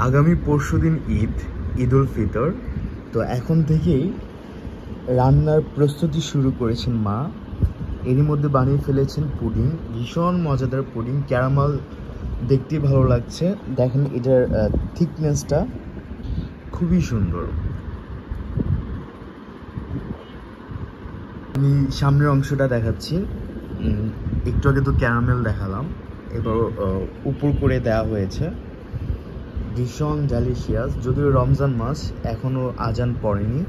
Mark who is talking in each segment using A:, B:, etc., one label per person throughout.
A: আগামী পরশুদিন ঈদ উল ফিতর। তো এখন থেকেই রান্নার প্রস্তুতি শুরু করেছেন মা। এরই মধ্যে বানিয়ে ফেলেছেন পুডিং, ভীষণ মজাদার পুডিং, ক্যারামেল, দেখতে ভালো লাগছে। দেখেন এটার থিকনেসটা খুবই সুন্দর। আমি সামনের অংশটা দেখাচ্ছি। একটু আগে তো ক্যারামেল দেখালাম, এবার উপর করে দেওয়া হয়েছে। ভীষণ ডেলিশিয়াস। যদিও রমজান মাস, এখনও আজান পড়েনি,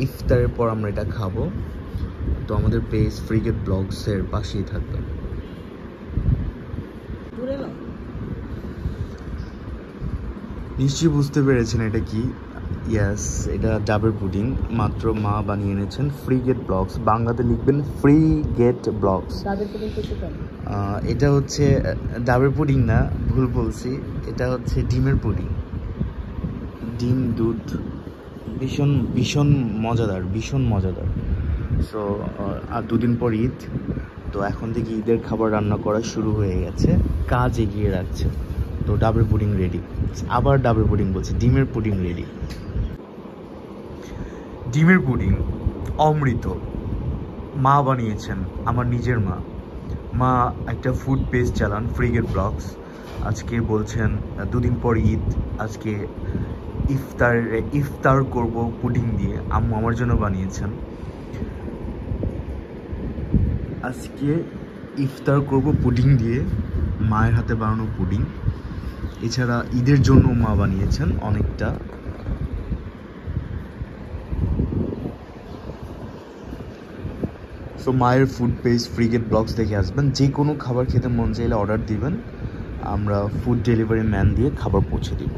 A: ইফতারের পর আমরা এটা খাবো। তো আমাদের পেজ ফ্রিগেট ব্লগসের পাশেই থাকবে। নিশ্চয়ই বুঝতে পেরেছেন এটা কি। ইয়াস, এটা ডাবের পুডিং, মাত্র মা বানিয়ে এনেছেন। ফ্রিগেট ব্লগস, বাংলাতে লিখবেন ফ্রিগেট ব্লগস। এটা হচ্ছে ডাবের পুডিং না, ভুল বলছি, এটা হচ্ছে ডিমের পুডিং। ডিম, দুধ, ভীষণ ভীষণ মজাদার, ভীষণ মজাদার। সো আর দুদিন পর ঈদ, তো এখন থেকে ঈদের খাবার রান্না করা শুরু হয়ে গেছে, কাজ এগিয়ে রাখছে। তো ডাবের পুডিং রেডি, আবার ডাবের পুডিং বলছি, ডিমের পুডিং রেডি। ডিমের পুডিং অমৃত, মা বানিয়েছেন, আমার নিজের মা। মা একটা ফুড পেজ চালান, ফ্রিগেট ব্লগস। আজকে বলছেন দুদিন পর ঈদ, আজকে ইফতার করব পুডিং দিয়ে। আম্মু আমার জন্য বানিয়েছেন। আজকে ইফতার করব পুডিং দিয়ে, মায়ের হাতে বানানো পুডিং। এছাড়া ঈদের জন্য মা বানিয়েছেন অনেকটা। সো মায়ের ফুড পেজ ফ্রিগেট ব্লগস দেখে আসবেন। যে কোনো খাবার খেতে মন চাইলে অর্ডার দিবেন, আমরা ফুড ডেলিভারি ম্যান দিয়ে খাবার পৌঁছে দিব।